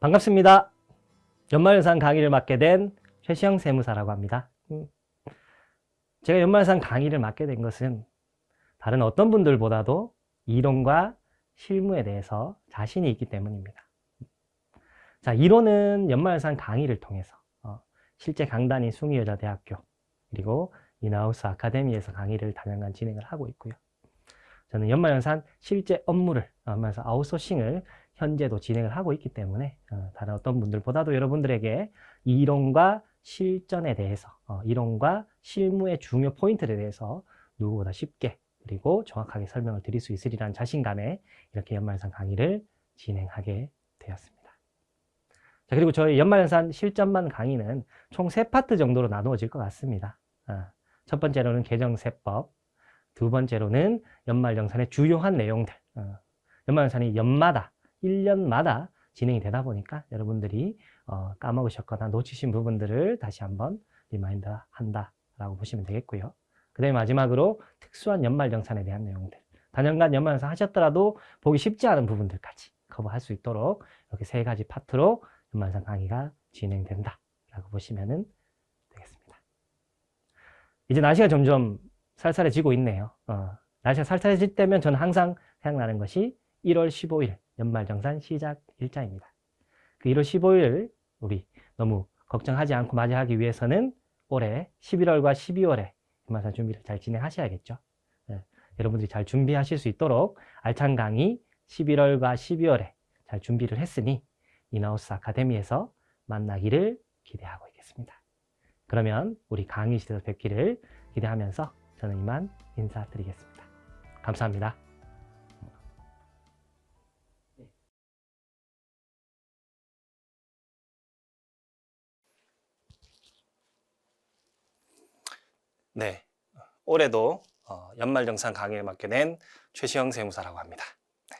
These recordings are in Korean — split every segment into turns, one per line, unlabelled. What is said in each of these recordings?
반갑습니다. 연말연산 강의를 맡게 된 최시영 세무사라고 합니다. 제가 연말연산 강의를 맡게 된 것은 다른 어떤 분들보다도 이론과 실무에 대해서 자신이 있기 때문입니다. 자, 이론은 연말연산 강의를 통해서 실제 강단인 숭의여자대학교 그리고 인하우스 아카데미에서 강의를 다년간 진행을 하고 있고요. 저는 연말연산 실제 업무를 연말연산 아웃소싱을 현재도 진행을 하고 있기 때문에 다른 어떤 분들보다도 여러분들에게 이론과 실전에 대해서 이론과 실무의 중요 포인트에 대해서 누구보다 쉽게 그리고 정확하게 설명을 드릴 수 있으리라는 자신감에 이렇게 연말연산 강의를 진행하게 되었습니다. 자, 그리고 저희 연말연산 실전만 강의는 총 3파트 정도로 나누어질 것 같습니다. 첫 번째로는 개정세법, 두 번째로는 연말연산의 주요한 내용들. 연말연산이 연마다 1년마다 진행이 되다 보니까 여러분들이 까먹으셨거나 놓치신 부분들을 다시 한번 리마인드 한다라고 보시면 되겠고요. 그 다음에 마지막으로 특수한 연말정산에 대한 내용들. 단연간 연말정산 하셨더라도 보기 쉽지 않은 부분들까지 커버할 수 있도록 이렇게 3가지 파트로 연말정산 강의가 진행된다라고 보시면 되겠습니다. 이제 날씨가 점점 쌀쌀해지고 있네요. 날씨가 쌀쌀해질 때면 저는 항상 생각나는 것이 1월 15일 연말정산 시작 일자입니다. 그 1월 15일 우리 너무 걱정하지 않고 맞이하기 위해서는 올해 11월과 12월에 연말정산 준비를 잘 진행하셔야겠죠. 여러분들이 잘 준비하실 수 있도록 알찬 강의 11월과 12월에 잘 준비를 했으니 인하우스 아카데미에서 만나기를 기대하고 있겠습니다. 그러면 우리 강의 시대에서 뵙기를 기대하면서 저는 이만 인사드리겠습니다. 감사합니다.
네, 올해도 연말정산 강의를 맡게 된 최시영 세무사라고 합니다. 네.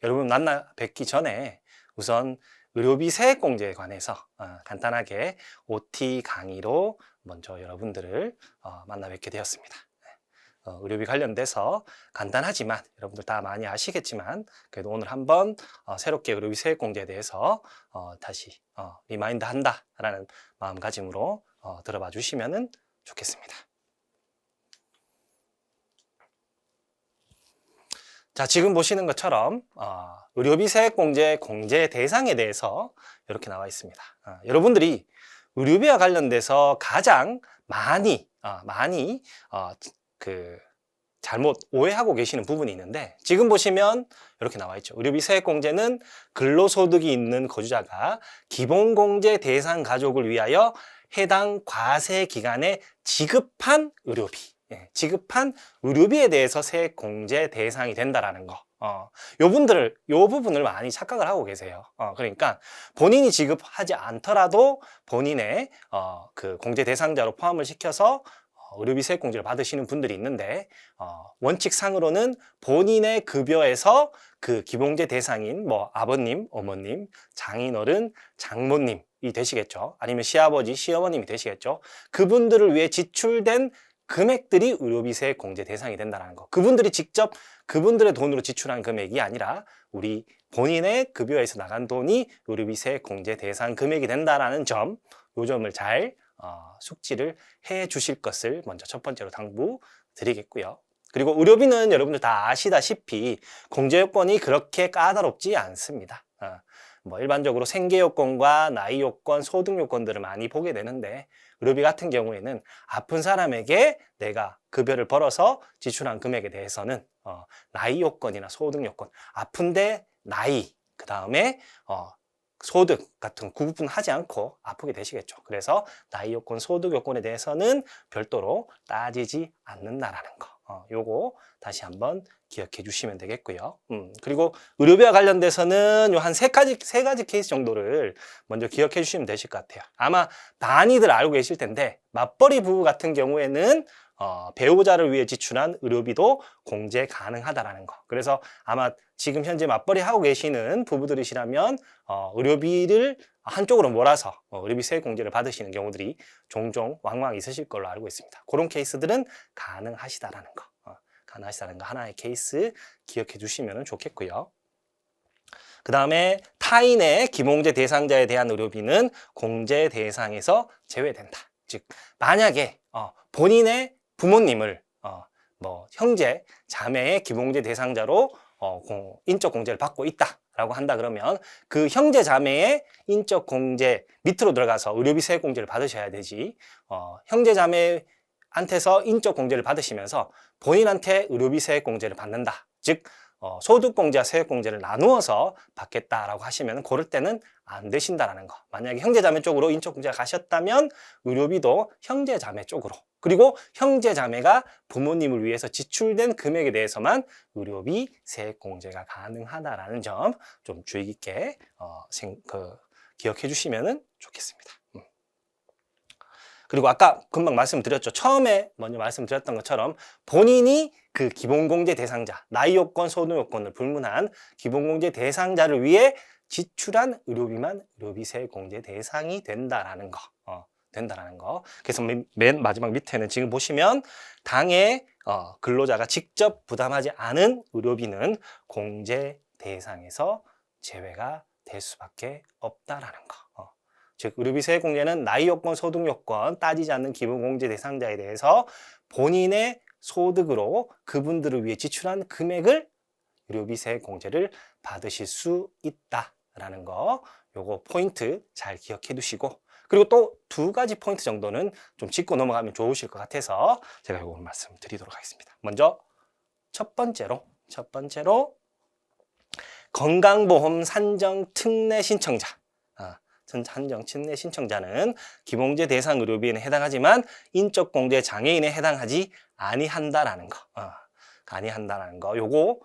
여러분 만나 뵙기 전에 우선 의료비 세액공제에 관해서 간단하게 OT 강의로 먼저 여러분들을 만나 뵙게 되었습니다. 의료비 관련돼서 간단하지만 여러분들 다 많이 아시겠지만 그래도 오늘 한번 새롭게 의료비 세액공제에 대해서 다시 리마인드 한다라는 마음가짐으로 들어봐 주시면 좋겠습니다. 자, 지금 보시는 것처럼 의료비 세액공제 공제 대상에 대해서 이렇게 나와 있습니다. 여러분들이 의료비와 관련돼서 가장 많이 잘못 오해하고 계시는 부분이 있는데 지금 보시면 이렇게 나와 있죠. 의료비 세액공제는 근로소득이 있는 거주자가 기본공제 대상 가족을 위하여 해당 과세 기간에 지급한 의료비 지급한 의료비에 대해서 세액 공제 대상이 된다라는 거. 요 부분을 많이 착각을 하고 계세요. 그러니까 본인이 지급하지 않더라도 본인의 그 공제 대상자로 포함을 시켜서 의료비 세액 공제를 받으시는 분들이 있는데 원칙상으로는 본인의 급여에서 그 기본공제 대상인 뭐 아버님, 어머님, 장인어른, 장모님이 되시겠죠. 아니면 시아버지, 시어머님이 되시겠죠. 그분들을 위해 지출된 금액들이 의료비 세액 공제 대상이 된다는 거. 그분들이 직접 그분들의 돈으로 지출한 금액이 아니라 우리 본인의 급여에서 나간 돈이 의료비 세액 공제 대상 금액이 된다는 점, 요 점을 잘 숙지를 해 주실 것을 먼저 첫 번째로 당부드리겠고요. 그리고 의료비는 여러분들 다 아시다시피 공제 요건이 그렇게 까다롭지 않습니다. 뭐 일반적으로 생계 요건과 나이 요건, 소득 요건들을 많이 보게 되는데 의료비 같은 경우에는 아픈 사람에게 내가 급여를 벌어서 지출한 금액에 대해서는 나이 요건이나 소득 요건, 아픈데 나이, 그 다음에 소득 같은 구분하지 않고 아프게 되시겠죠. 그래서 나이 요건, 소득 요건에 대해서는 별도로 따지지 않는다라는 거. 요거 다시 한번 기억해 주시면 되겠고요. 그리고 의료비와 관련돼서는 요 한 세 가지 케이스 정도를 먼저 기억해 주시면 되실 것 같아요. 아마 많이들 알고 계실 텐데 맞벌이 부부 같은 경우에는 배우자를 위해 지출한 의료비도 공제 가능하다라는 거. 그래서 아마 지금 현재 맞벌이 하고 계시는 부부들이시라면 의료비를 한쪽으로 몰아서 의료비 세액 공제를 받으시는 경우들이 종종 왕왕 있으실 걸로 알고 있습니다. 그런 케이스들은 가능하시다라는 거. 가능하시다는 거 하나의 케이스 기억해 주시면 좋겠고요. 그 다음에 타인의 기본공제 대상자에 대한 의료비는 공제 대상에서 제외된다. 즉 만약에 본인의 부모님을 뭐 형제, 자매의 기본공제 대상자로 인적 공제를 받고 있다라고 한다 그러면 그 형제, 자매의 인적 공제 밑으로 들어가서 의료비 세액 공제를 받으셔야 되지. 형제, 자매한테서 인적 공제를 받으시면서 본인한테 의료비 세액 공제를 받는다. 즉 소득공제와 세액공제를 나누어서 받겠다라고 하시면 그럴 때는 안 되신다라는 거. 만약에 형제자매 쪽으로 인적공제가 가셨다면 의료비도 형제자매 쪽으로, 그리고 형제자매가 부모님을 위해서 지출된 금액에 대해서만 의료비 세액공제가 가능하다라는 점 좀 주의 깊게 기억해 주시면 좋겠습니다. 그리고 아까 금방 말씀드렸죠. 처음에 먼저 말씀드렸던 것처럼 본인이 그 기본공제 대상자, 나이 요건, 소득 요건을 불문한 기본공제 대상자를 위해 지출한 의료비만 의료비 세액 공제 대상이 된다라는 거. 그래서 맨 마지막 밑에는 지금 보시면 당해 근로자가 직접 부담하지 않은 의료비는 공제 대상에서 제외가 될 수밖에 없다라는 거. 즉 의료비 세액 공제는 나이 요건, 소득 요건 따지지 않는 기본 공제 대상자에 대해서 본인의 소득으로 그분들을 위해 지출한 금액을 의료비 세액 공제를 받으실 수 있다라는 거, 요거 포인트 잘 기억해 두시고, 그리고 또 두 가지 포인트 정도는 좀 짚고 넘어가면 좋으실 것 같아서 제가 요거 말씀드리도록 하겠습니다. 먼저 첫 번째로 건강보험 산정 특례 신청자. 산정 특례 신청자는 기본공제 대상 의료비에는 해당하지만 인적 공제 장애인에 해당하지 아니한다라는 거. 아니한다라는 거. 요거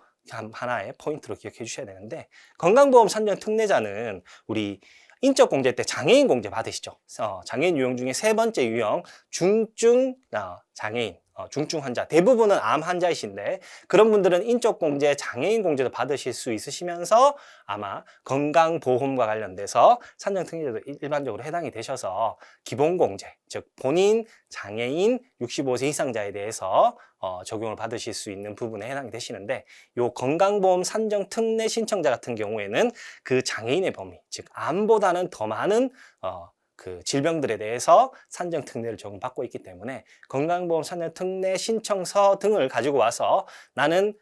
하나의 포인트로 기억해 주셔야 되는데, 건강보험 산정 특례자는 우리 인적 공제 때 장애인 공제 받으시죠. 장애인 유형 중에 세 번째 유형 중증 장애인, 중증 환자, 대부분은 암 환자이신데 그런 분들은 인적 공제, 장애인 공제도 받으실 수 있으시면서 아마 건강보험과 관련돼서 산정 특례자도 일반적으로 해당이 되셔서 기본 공제, 즉 본인 장애인 65세 이상자에 대해서 적용을 받으실 수 있는 부분에 해당이 되시는데, 요 건강보험 산정 특례 신청자 같은 경우에는 그 장애인의 범위, 즉 암보다는 더 많은 그 질병들에 대해서 산정 특례를 적용받고 있기 때문에 건강보험 산정 특례 신청서 등을 가지고 와서 나는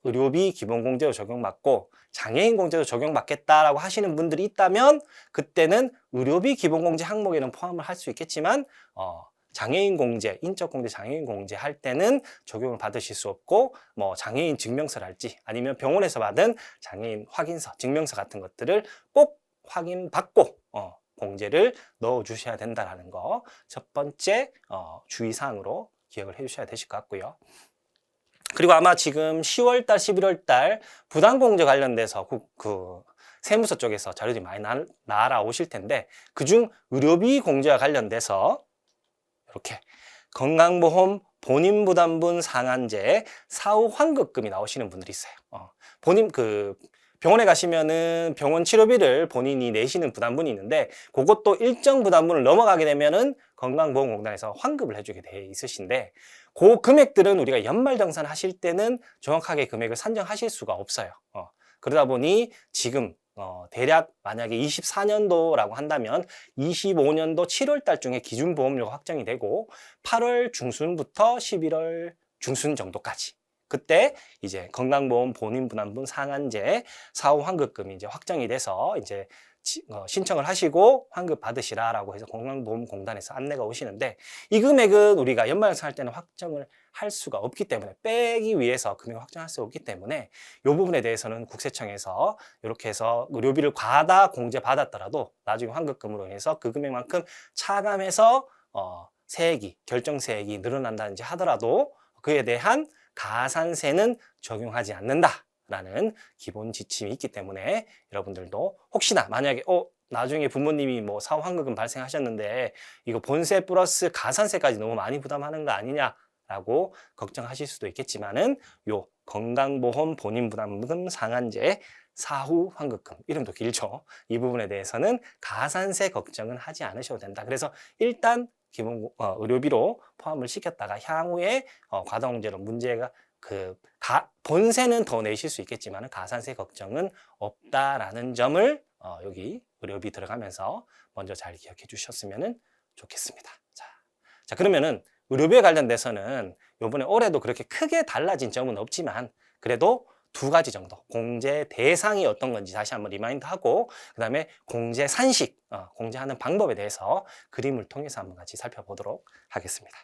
의료비 기본공제로 적용받고 장애인 공제도 적용받겠다라고 하시는 분들이 있다면 그때는 의료비 기본공제 항목에는 포함을 할 수 있겠지만 장애인 공제, 인적 공제, 장애인 공제 할 때는 적용을 받으실 수 없고, 뭐 장애인 증명서랄지 아니면 병원에서 받은 장애인 확인서, 증명서 같은 것들을 꼭 확인받고 공제를 넣어 주셔야 된다는 거, 첫 번째 주의사항으로 기억을 해 주셔야 되실 것 같고요. 그리고 아마 지금 10월 달, 11월 달 부당공제 관련돼서 세무서 쪽에서 자료들이 많이 날아오실 텐데, 그중 의료비 공제와 관련돼서 이렇게 건강보험 본인부담분 상한제 사후 환급금이 나오시는 분들이 있어요. 본인 병원에 가시면은 병원 치료비를 본인이 내시는 부담분이 있는데, 그것도 일정 부담분을 넘어가게 되면은 건강보험공단에서 환급을 해주게 돼 있으신데, 그 금액들은 우리가 연말정산 하실 때는 정확하게 금액을 산정하실 수가 없어요. 그러다 보니 지금 대략 만약에 24년도라고 한다면 25년도 7월 달 중에 기준보험료가 확정이 되고 8월 중순부터 11월 중순 정도까지, 그때 이제 건강보험 본인부담분 상한제 사후 환급금이 이제 확정이 돼서 이제 신청을 하시고 환급 받으시라라고 해서 건강보험공단에서 안내가 오시는데, 이 금액은 우리가 연말정산 할 때는 확정을 할 수가 없기 때문에, 빼기 위해서 금액을 확정할 수 없기 때문에 이 부분에 대해서는 국세청에서 이렇게 해서 의료비를 과다 공제 받았더라도 나중에 환급금으로 인해서 그 금액만큼 차감해서 결정세액이 늘어난다든지 하더라도 그에 대한 가산세는 적용하지 않는다라는 기본 지침이 있기 때문에, 여러분들도 혹시나 만약에 나중에 부모님이 뭐 사후 환급금 발생하셨는데 이거 본세 플러스 가산세까지 너무 많이 부담하는 거 아니냐라고 걱정하실 수도 있겠지만은, 요 건강보험 본인부담금 상한제 사후 환급금, 이름도 길죠. 이 부분에 대해서는 가산세 걱정은 하지 않으셔도 된다. 그래서 일단 기본 의료비로 포함을 시켰다가 향후에 과다공제로 문제가 본세는 더 내실 수 있겠지만 가산세 걱정은 없다라는 점을 여기 의료비 들어가면서 먼저 잘 기억해 주셨으면 좋겠습니다. 자, 그러면은 의료비에 관련돼서는 요번에 올해도 그렇게 크게 달라진 점은 없지만 그래도 두 가지 정도 공제 대상이 어떤 건지 다시 한번 리마인드하고 그 다음에 공제 산식, 공제하는 방법에 대해서 그림을 통해서 한번 같이 살펴보도록 하겠습니다.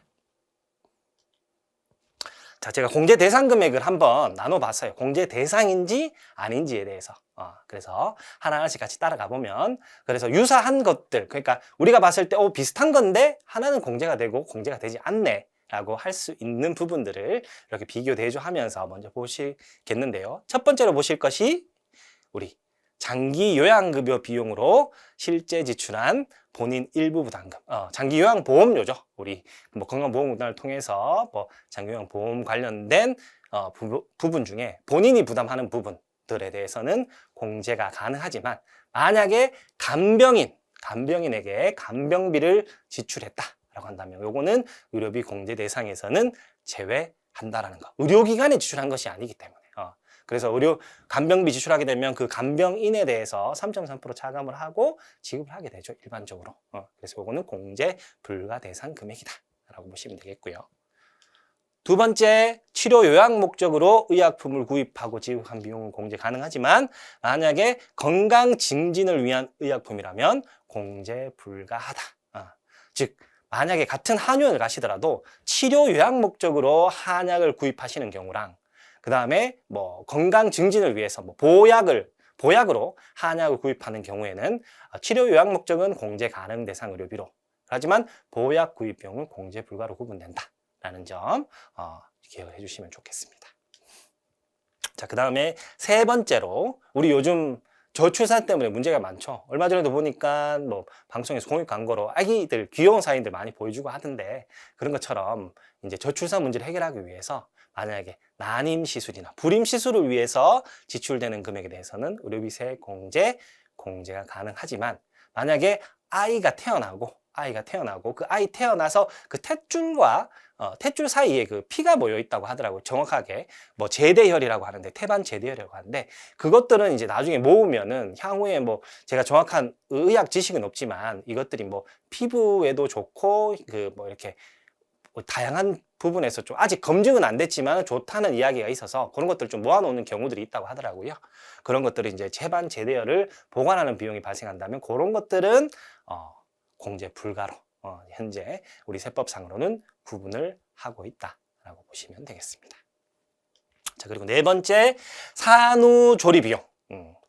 자, 제가 공제 대상 금액을 한번 나눠봤어요. 공제 대상인지 아닌지에 대해서. 그래서 하나하나씩 같이 따라가 보면, 그래서 유사한 것들, 그러니까 우리가 봤을 때, 비슷한 건데, 하나는 공제가 되고 공제가 되지 않네. 라고 할 수 있는 부분들을 이렇게 비교 대조하면서 먼저 보시겠는데요. 첫 번째로 보실 것이 우리 장기 요양급여 비용으로 실제 지출한 본인 일부 부담금, 장기 요양 보험료죠. 우리 뭐 건강보험공단을 통해서 뭐 장기 요양 보험 관련된 부분 중에 본인이 부담하는 부분들에 대해서는 공제가 가능하지만 만약에 간병인에게 간병비를 지출했다라고 한다면 요거는 의료비 공제 대상에서는 제외한다라는 거. 의료기관에 지출한 것이 아니기 때문에. 그래서 간병비 지출하게 되면 그 간병인에 대해서 3.3% 차감을 하고 지급을 하게 되죠, 일반적으로. 그래서 이거는 공제 불가 대상 금액이다 라고 보시면 되겠고요. 두 번째, 치료 요양 목적으로 의약품을 구입하고 지급한 비용은 공제 가능하지만 만약에 건강 증진을 위한 의약품이라면 공제 불가하다. 즉 만약에 같은 한의원을 가시더라도 치료 요양 목적으로 한약을 구입하시는 경우랑 그 다음에 뭐 건강 증진을 위해서 뭐 보약으로 한약을 구입하는 경우에는 치료 요양 목적은 공제 가능 대상 의료비로, 하지만 보약 구입 비용은 공제 불가로 구분된다라는 점 기억을 해주시면 좋겠습니다. 자, 그 다음에 세 번째로 우리 요즘 저출산 때문에 문제가 많죠. 얼마 전에도 보니까 뭐 방송에서 공익 광고로 아기들 귀여운 사진들 많이 보여주고 하던데 그런 것처럼 이제 저출산 문제를 해결하기 위해서 만약에 난임 시술이나 불임 시술을 위해서 지출되는 금액에 대해서는 의료비세 공제가 가능하지만 만약에 아이가 태어나고 그 아이 태어나서 그 탯줄 사이에 그 피가 모여 있다고 하더라고요. 정확하게 뭐 제대혈이라고 하는데 태반 제대혈이라고 하는데 그것들은 이제 나중에 모으면은 향후에 뭐 제가 정확한 의학 지식은 없지만 이것들이 뭐 피부에도 좋고 그 뭐 이렇게 뭐 다양한 부분에서 좀 아직 검증은 안 됐지만 좋다는 이야기가 있어서 그런 것들을 좀 모아놓는 경우들이 있다고 하더라고요. 그런 것들이 이제 태반 제대혈을 보관하는 비용이 발생한다면 그런 것들은 공제 불가로 현재 우리 세법상으로는 구분을 하고 있다라고 보시면 되겠습니다. 자, 그리고 네 번째, 산후조리 비용.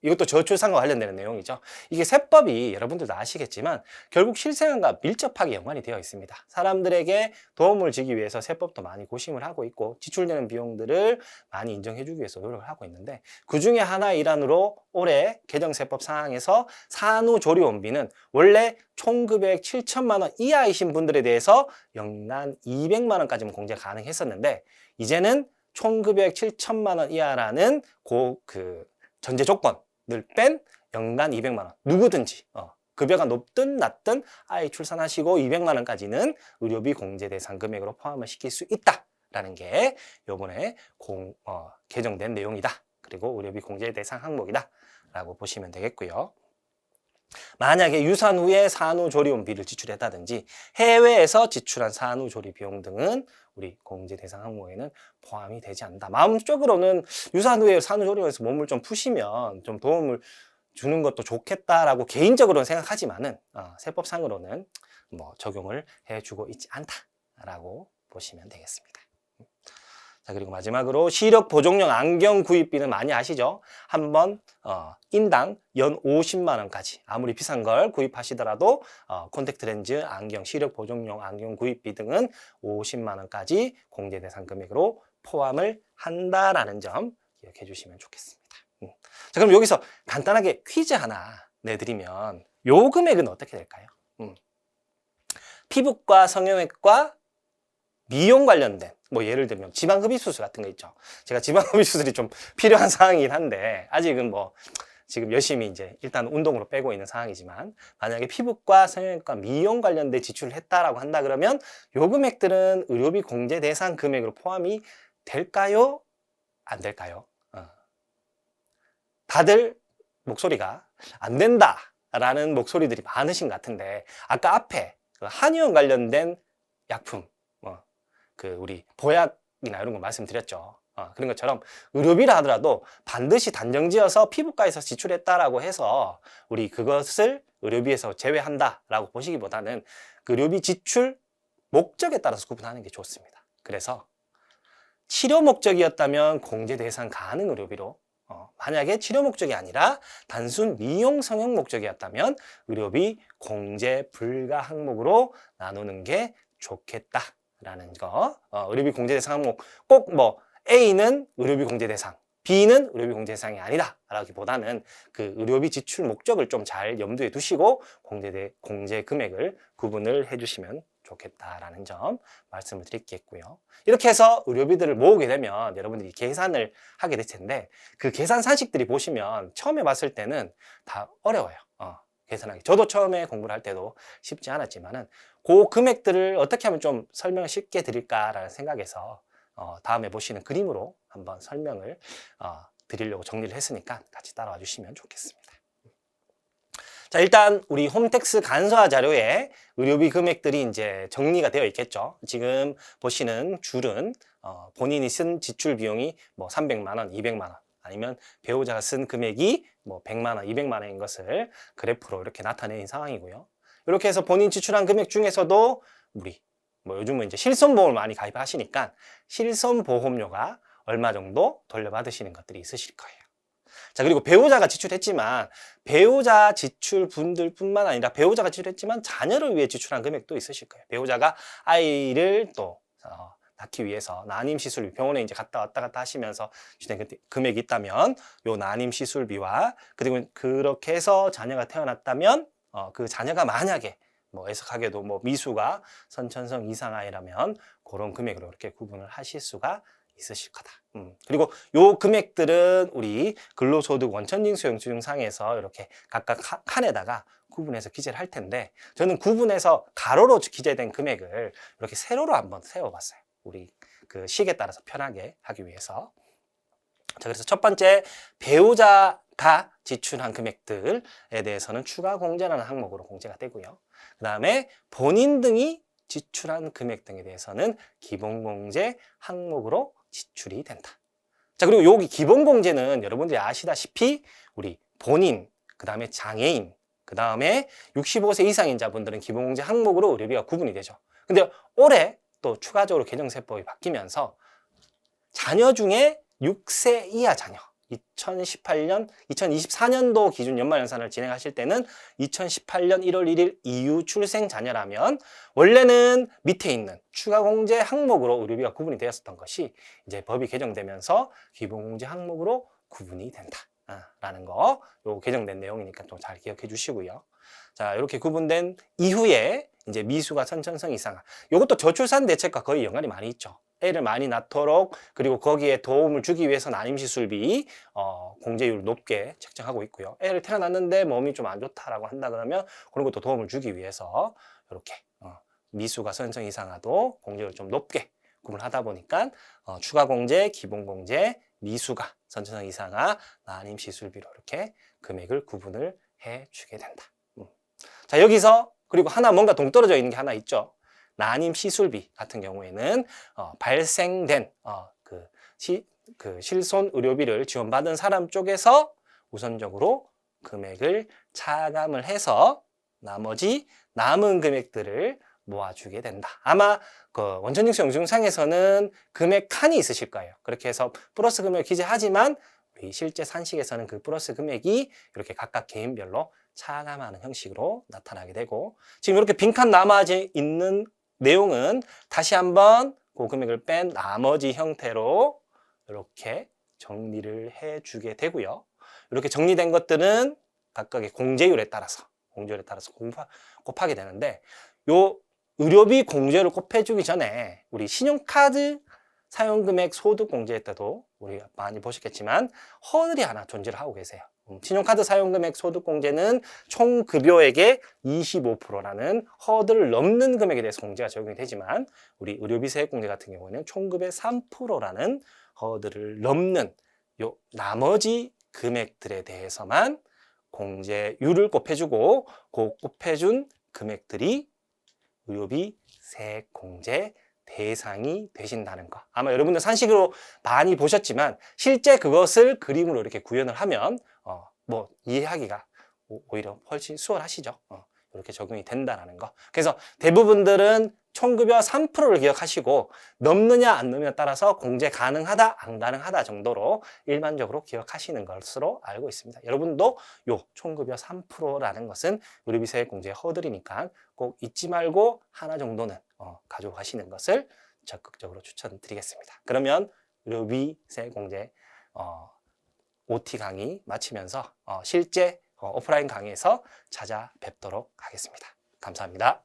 이것도 저출산과 관련되는 내용이죠. 이게 세법이 여러분들도 아시겠지만 결국 실생활과 밀접하게 연관이 되어 있습니다. 사람들에게 도움을 주기 위해서 세법도 많이 고심을 하고 있고 지출되는 비용들을 많이 인정해 주기 위해서 노력을 하고 있는데 그 중에 하나의 일환으로 올해 개정세법 사항에서 산후조리원비는 원래 총금액 7천만 원 이하이신 분들에 대해서 연간 200만 원까지는 공제 가능했었는데 이제는 총금액 7천만 원 이하라는 그 전제 조건을 뺀 연간 200만 원. 누구든지 급여가 높든 낮든 아이 출산하시고 200만 원까지는 의료비 공제 대상 금액으로 포함을 시킬 수 있다라는 게 이번에 개정된 내용이다. 그리고 의료비 공제 대상 항목이다라고 보시면 되겠고요. 만약에 유산 후에 산후조리원비를 지출했다든지 해외에서 지출한 산후조리 비용 등은 우리 공제 대상 항목에는 포함이 되지 않는다. 마음적으로는 유산 후에 산후조리원에서 몸을 좀 푸시면 좀 도움을 주는 것도 좋겠다라고 개인적으로는 생각하지만은 세법상으로는 뭐 적용을 해주고 있지 않다라고 보시면 되겠습니다. 자, 그리고 마지막으로 시력 보정용 안경 구입비는 많이 아시죠? 한번 인당 연 50만 원까지 아무리 비싼 걸 구입하시더라도 콘택트 렌즈, 안경, 시력 보정용 안경 구입비 등은 50만 원까지 공제 대상 금액으로 포함을 한다라는 점 기억해 주시면 좋겠습니다. 자, 그럼 여기서 간단하게 퀴즈 하나 내드리면 요 금액은 어떻게 될까요? 피부과, 성형외과, 미용 관련된 뭐 예를 들면 지방흡입수술 같은 거 있죠. 제가 지방흡입수술이 좀 필요한 상황이긴 한데 아직은 뭐 지금 열심히 이제 일단 운동으로 빼고 있는 상황이지만 만약에 피부과, 성형외과, 미용 관련된 지출을 했다라고 한다 그러면 요 금액들은 의료비 공제 대상 금액으로 포함이 될까요? 안 될까요? 다들 목소리가 안 된다라는 목소리들이 많으신 것 같은데, 아까 앞에 그 한의원 관련된 약품, 그 우리 보약이나 이런 거 말씀드렸죠. 그런 것처럼 의료비라 하더라도 반드시 단정지어서 피부과에서 지출했다라고 해서 우리 그것을 의료비에서 제외한다라고 보시기보다는 그 의료비 지출 목적에 따라서 구분하는 게 좋습니다. 그래서 치료 목적이었다면 공제 대상 가능 의료비로, 만약에 치료 목적이 아니라 단순 미용 성형 목적이었다면 의료비 공제 불가 항목으로 나누는 게 좋겠다라는 거. 의료비 공제 대상 항목 꼭 뭐 A는 의료비 공제 대상, B는 의료비 공제 대상이 아니다 라기보다는 그 의료비 지출 목적을 좀 잘 염두에 두시고 공제 금액을 구분을 해주시면 좋겠다라는 점 말씀을 드리겠고요. 이렇게 해서 의료비들을 모으게 되면 여러분들이 계산을 하게 될 텐데, 그 계산 상식들이 보시면 처음에 봤을 때는 다 어려워요. 계산하기. 저도 처음에 공부를 할 때도 쉽지 않았지만은 그 금액들을 어떻게 하면 좀 설명을 쉽게 드릴까라는 생각에서 다음에 보시는 그림으로 한번 설명을 드리려고 정리를 했으니까 같이 따라와 주시면 좋겠습니다. 자, 일단 우리 홈택스 간소화 자료에 의료비 금액들이 이제 정리가 되어 있겠죠. 지금 보시는 줄은 본인이 쓴 지출 비용이 뭐 300만 원, 200만 원, 아니면 배우자가 쓴 금액이 뭐 100만 원, 200만 원인 것을 그래프로 이렇게 나타낸 상황이고요. 이렇게 해서 본인 지출한 금액 중에서도 우리 뭐 요즘은 이제 실손보험을 많이 가입하시니까 실손보험료가 얼마 정도 돌려받으시는 것들이 있으실 거예요. 자, 그리고 배우자가 지출했지만 배우자 지출 분들뿐만 아니라 배우자가 지출했지만 자녀를 위해 지출한 금액도 있으실 거예요. 배우자가 아이를 또 낳기 위해서 난임 시술비, 병원에 이제 갔다 왔다 하시면서 주된 금액이 있다면 요 난임 시술비와, 그리고 그렇게 해서 자녀가 태어났다면 그 자녀가 만약에 뭐 애석하게도 뭐 미수가 선천성 이상 아이라면 그런 금액으로 이렇게 구분을 하실 수가 있으실 거다. 그리고 요 금액들은 우리 근로소득 원천징수 영수증상에서 이렇게 각각 칸에다가 구분해서 기재를 할 텐데, 저는 구분해서 가로로 기재된 금액을 이렇게 세로로 한번 세워봤어요. 우리 그 식에 따라서 편하게 하기 위해서. 자, 그래서 첫 번째, 배우자가 지출한 금액들에 대해서는 추가 공제라는 항목으로 공제가 되고요. 그 다음에 본인 등이 지출한 금액 등에 대해서는 기본공제 항목으로 지출이 된다. 자, 그리고 여기 기본공제는 여러분들이 아시다시피 우리 본인, 그 다음에 장애인, 그 다음에 65세 이상인 자분들은 기본공제 항목으로 의료비가 구분이 되죠. 근데 올해 또 추가적으로 개정세법이 바뀌면서 자녀 중에 6세 이하 자녀, 2024년도 기준 연말연산을 진행하실 때는 2018년 1월 1일 이후 출생 자녀라면 원래는 밑에 있는 추가공제 항목으로 의료비가 구분이 되었었던 것이 이제 법이 개정되면서 기본공제 항목으로 구분이 된다 라는 거, 요 개정된 내용이니까 좀 잘 기억해 주시고요. 자, 이렇게 구분된 이후에 이제 미수가 선천성 이상아, 요것도 저출산 대책과 거의 연관이 많이 있죠. 애를 많이 낳도록, 그리고 거기에 도움을 주기 위해서 난임시술비 공제율을 높게 책정하고 있고요. 애를 태어났는데 몸이 좀 안 좋다라고 한다 그러면 그런 것도 도움을 주기 위해서 이렇게 미수가 선천성 이상아도 공제율을 좀 높게 구분하다 보니까 추가 공제, 기본 공제, 미수가 선천성 이상아, 난임시술비로 이렇게 금액을 구분을 해주게 된다. 자, 여기서 그리고 하나 뭔가 동떨어져 있는 게 하나 있죠. 난임 시술비 같은 경우에는 발생된 그 실손 의료비를 지원받은 사람 쪽에서 우선적으로 금액을 차감을 해서 나머지 남은 금액들을 모아주게 된다. 아마 그 원천징수 영수증상에서는 금액 칸이 있으실 거예요. 그렇게 해서 플러스 금액을 기재하지만 우리 실제 산식에서는 그 플러스 금액이 이렇게 각각 개인별로 차감하는 형식으로 나타나게 되고, 지금 이렇게 빈칸 남아 있는 내용은 다시 한번 그 금액을 뺀 나머지 형태로 이렇게 정리를 해주게 되고요. 이렇게 정리된 것들은 각각의 공제율에 따라서 곱하게 되는데, 요 의료비 공제를 곱해주기 전에 우리 신용카드 사용금액 소득공제 때도 우리 많이 보셨겠지만 허들이 하나 존재를 하고 계세요. 신용카드 사용금액 소득공제는 총 급여액의 25%라는 허들을 넘는 금액에 대해서 공제가 적용이 되지만, 우리 의료비 세액공제 같은 경우에는 총급의 3%라는 허들을 넘는 요 나머지 금액들에 대해서만 공제율을 곱해주고 그 곱해준 금액들이 의료비 세액공제 대상이 되신다는 거. 아마 여러분들 산식으로 많이 보셨지만 실제 그것을 그림으로 이렇게 구현을 하면 뭐 이해하기가 오히려 훨씬 수월하시죠. 이렇게 적용이 된다는 거. 그래서 대부분들은 총급여 3%를 기억하시고 넘느냐 안 넘느냐에 따라서 공제 가능하다 안 가능하다 정도로 일반적으로 기억하시는 것으로 알고 있습니다. 여러분도 요 총급여 3%라는 것은 의료비 세액 공제 허들이니까 꼭 잊지 말고 하나 정도는 가져가시는 것을 적극적으로 추천드리겠습니다. 그러면 의료비 세액 공제 OT 강의 마치면서 실제 오프라인 강의에서 찾아뵙도록 하겠습니다. 감사합니다.